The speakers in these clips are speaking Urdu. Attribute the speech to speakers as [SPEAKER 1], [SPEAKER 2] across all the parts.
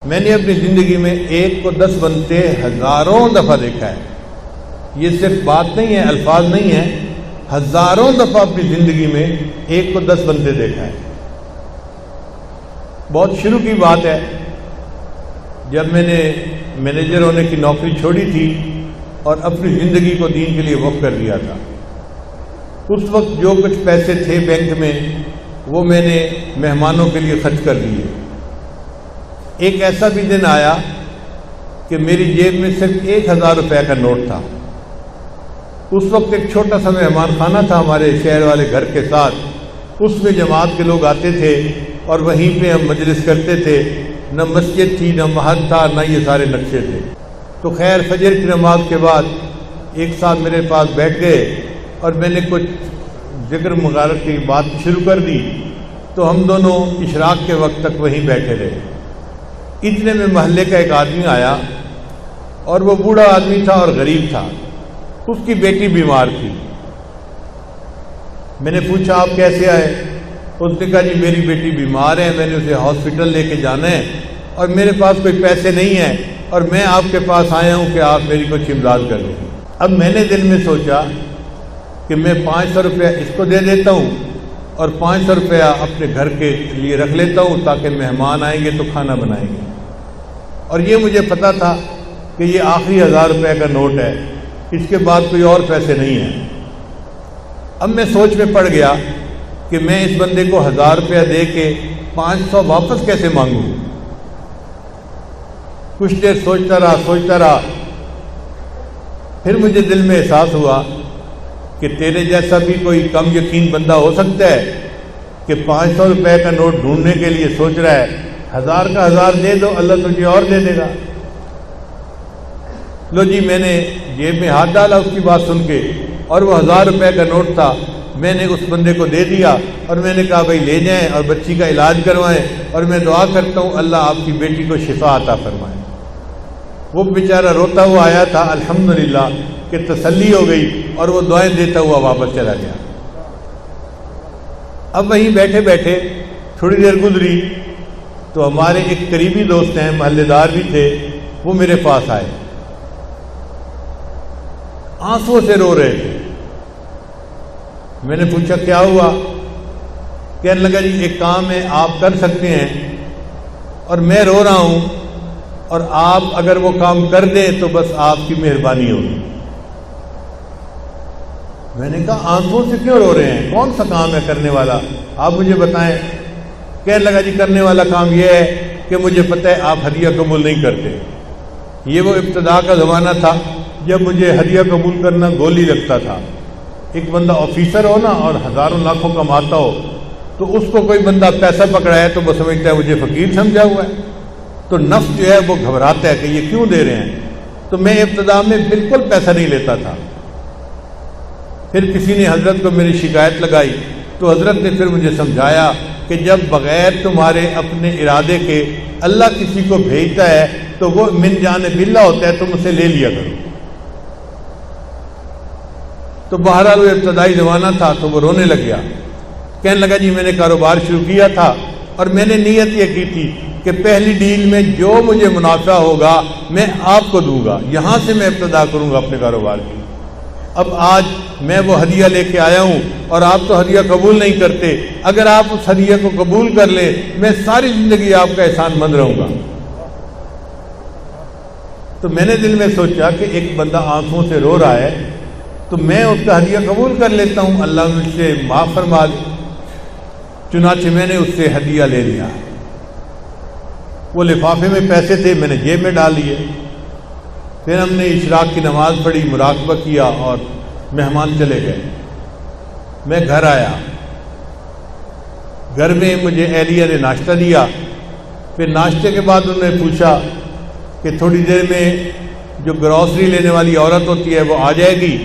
[SPEAKER 1] میں نے اپنی زندگی میں 1 کو 10 بنتے ہزاروں دفعہ دیکھا ہے. یہ صرف بات نہیں ہے، الفاظ نہیں ہیں، ہزاروں دفعہ اپنی زندگی میں 1 کو 10 بنتے دیکھا ہے. بہت شروع کی بات ہے، جب میں نے مینیجر ہونے کی نوکری چھوڑی تھی اور اپنی زندگی کو دین کے لیے وقف کر دیا تھا. اس وقت جو کچھ پیسے تھے بینک میں وہ میں نے مہمانوں کے لیے خرچ کر دیے. ایک ایسا بھی دن آیا کہ میری جیب میں صرف 1000 روپے کا نوٹ تھا. اس وقت ایک چھوٹا سا مہمان خانہ تھا ہمارے شہر والے گھر کے ساتھ، اس میں جماعت کے لوگ آتے تھے اور وہیں پہ ہم مجلس کرتے تھے. نہ مسجد تھی، نہ محل تھا، نہ یہ سارے نقشے تھے. تو خیر فجر کی نماز کے بعد ایک ساتھ میرے پاس بیٹھ گئے اور میں نے کچھ ذکر مغارت کی بات شروع کر دی. تو ہم دونوں اشراق کے وقت تک وہیں بیٹھے رہے. اتنے میں محلے کا ایک آدمی آیا اور وہ بوڑھا آدمی تھا اور غریب تھا. اس کی بیٹی بیمار تھی. میں نے پوچھا آپ کیسے آئے؟ اس نے کہا جی میری بیٹی بیمار ہے، میں نے اسے ہاسپٹل لے کے جانا ہے اور میرے پاس کوئی پیسے نہیں ہیں اور میں آپ کے پاس آیا ہوں کہ آپ میری کچھ امداد کر دیں. اب میں نے دل میں سوچا کہ میں 500 روپیہ اس کو دے دیتا ہوں اور 500 روپیہ اپنے گھر کے لیے رکھ لیتا ہوں تاکہ مہمان آئیں گے تو کھانا بنائیں گے. اور یہ مجھے پتا تھا کہ یہ آخری 1000 روپے کا نوٹ ہے، اس کے بعد کوئی اور پیسے نہیں ہیں. اب میں سوچ میں پڑ گیا کہ میں اس بندے کو 1000 روپیہ دے کے 500 واپس کیسے مانگوں. کچھ دیر سوچتا رہا. پھر مجھے دل میں احساس ہوا کہ تیرے جیسا بھی کوئی کم یقین بندہ ہو سکتا ہے کہ 500 روپے کا نوٹ ڈھونڈنے کے لیے سوچ رہا ہے. 1000 کا 1000 دے دو، اللہ تجھے اور دے دے گا. لو جی میں نے جیب میں ہاتھ ڈالا اس کی بات سن کے اور وہ 1000 روپے کا نوٹ تھا. میں نے اس بندے کو دے دیا اور میں نے کہا بھائی لے جائیں اور بچی کا علاج کروائیں اور میں دعا کرتا ہوں اللہ آپ کی بیٹی کو شفا عطا فرمائے. وہ بیچارہ روتا ہوا آیا تھا، الحمدللہ کہ تسلی ہو گئی اور وہ دعائیں دیتا ہوا واپس چلا گیا. اب وہیں بیٹھے بیٹھے تھوڑی دیر گزری تو ہمارے ایک قریبی دوست ہیں، محلے دار بھی تھے، وہ میرے پاس آئے. آنسوں سے رو رہے تھے. میں نے پوچھا کیا ہوا؟ کہنے لگا جی ایک کام ہے آپ کر سکتے ہیں اور میں رو رہا ہوں اور آپ اگر وہ کام کر دیں تو بس آپ کی مہربانی ہوگی. میں نے کہا آنسوں سے کیوں رو رہے ہیں؟ کون سا کام ہے کرنے والا؟ آپ مجھے بتائیں. کہنے لگا جی کرنے والا کام یہ ہے کہ مجھے پتہ ہے آپ ہدیہ قبول نہیں کرتے. یہ وہ ابتدا کا زمانہ تھا جب مجھے ہدیہ قبول کرنا گولی لگتا تھا. ایک بندہ آفیسر ہو نا اور ہزاروں لاکھوں کماتا ہو تو اس کو کوئی بندہ پیسہ پکڑایا تو وہ سمجھتا ہے مجھے فقیر سمجھا ہوا ہے، تو نفس جو ہے وہ گھبراتا ہے کہ یہ کیوں دے رہے ہیں. تو میں ابتدا میں بالکل پیسہ نہیں لیتا تھا. پھر کسی نے حضرت کو میری شکایت لگائی تو حضرت نے پھر مجھے سمجھایا کہ جب بغیر تمہارے اپنے ارادے کے اللہ کسی کو بھیجتا ہے تو وہ من جانب اللہ ہوتا ہے، تم اسے لے لیا کرو. تو بہرحال وہ ابتدائی زمانہ تھا تو وہ رونے لگ گیا. کہنے لگا جی میں نے کاروبار شروع کیا تھا اور میں نے نیت یہ کی تھی کہ پہلی ڈیل میں جو مجھے منافع ہوگا میں آپ کو دوں گا، یہاں سے میں ابتدا کروں گا اپنے کاروبار کی. اب آج میں وہ ہدیہ لے کے آیا ہوں اور آپ تو ہدیہ قبول نہیں کرتے. اگر آپ اس ہدیہ کو قبول کر لیں میں ساری زندگی آپ کا احسان مند رہوں گا. تو میں نے دل میں سوچا کہ ایک بندہ آنکھوں سے رو رہا ہے تو میں اس کا ہدیہ قبول کر لیتا ہوں، اللہ مجھ سے معاف فرما دے. چنانچہ میں نے اس سے ہدیہ لے لیا. وہ لفافے میں پیسے تھے، میں نے جیب میں ڈال لیے. پھر ہم نے اشراق کی نماز پڑھی، مراقبہ کیا اور مہمان چلے گئے. میں گھر آیا. گھر میں مجھے اہلیہ نے ناشتہ دیا. پھر ناشتے کے بعد انہوں نے پوچھا کہ تھوڑی دیر میں جو گروسری لینے والی عورت ہوتی ہے وہ آ جائے گی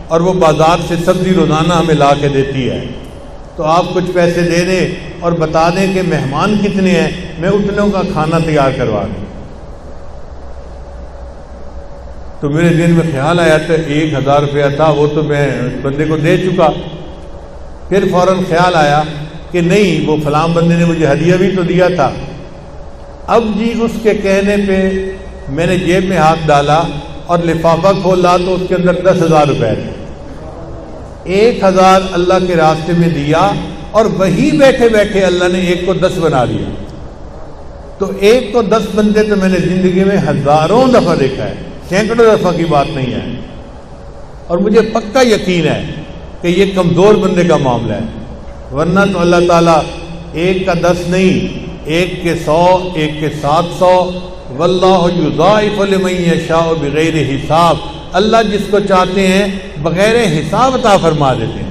[SPEAKER 1] اور وہ بازار سے سبزی روزانہ ہمیں لا کے دیتی ہے، تو آپ کچھ پیسے دے دیں اور بتا دیں کہ مہمان کتنے ہیں، میں اتنوں کا کھانا تیار کروا دوں. تو میرے ذہن میں خیال آیا تو 1000 روپیہ تھا وہ تو میں بندے کو دے چکا. پھر فوراً خیال آیا کہ نہیں، وہ فلاں بندے نے مجھے ہدیہ بھی تو دیا تھا. اب جی اس کے کہنے پہ میں نے جیب میں ہاتھ ڈالا اور لفافہ کھولا تو اس کے اندر 10,000 روپے تھے. 1,000 اللہ کے راستے میں دیا اور وہی بیٹھے بیٹھے اللہ نے ایک کو 10 بنا دیا. تو ایک کو 10 بنتے تو میں نے زندگی میں ہزاروں دفعہ دیکھا ہے, سینکڑوں دفعہ کی بات نہیں ہے. اور مجھے پکا یقین ہے کہ یہ کمزور بندے کا معاملہ ہے, ورنہ تو اللہ تعالیٰ ایک کا 10 نہیں, ایک کے 100, ایک کے 700. واللہ یضاعف لمن یشاء بغیر حساب. اللہ جس کو چاہتے ہیں بغیر حساب عطا فرما دیتے ہیں.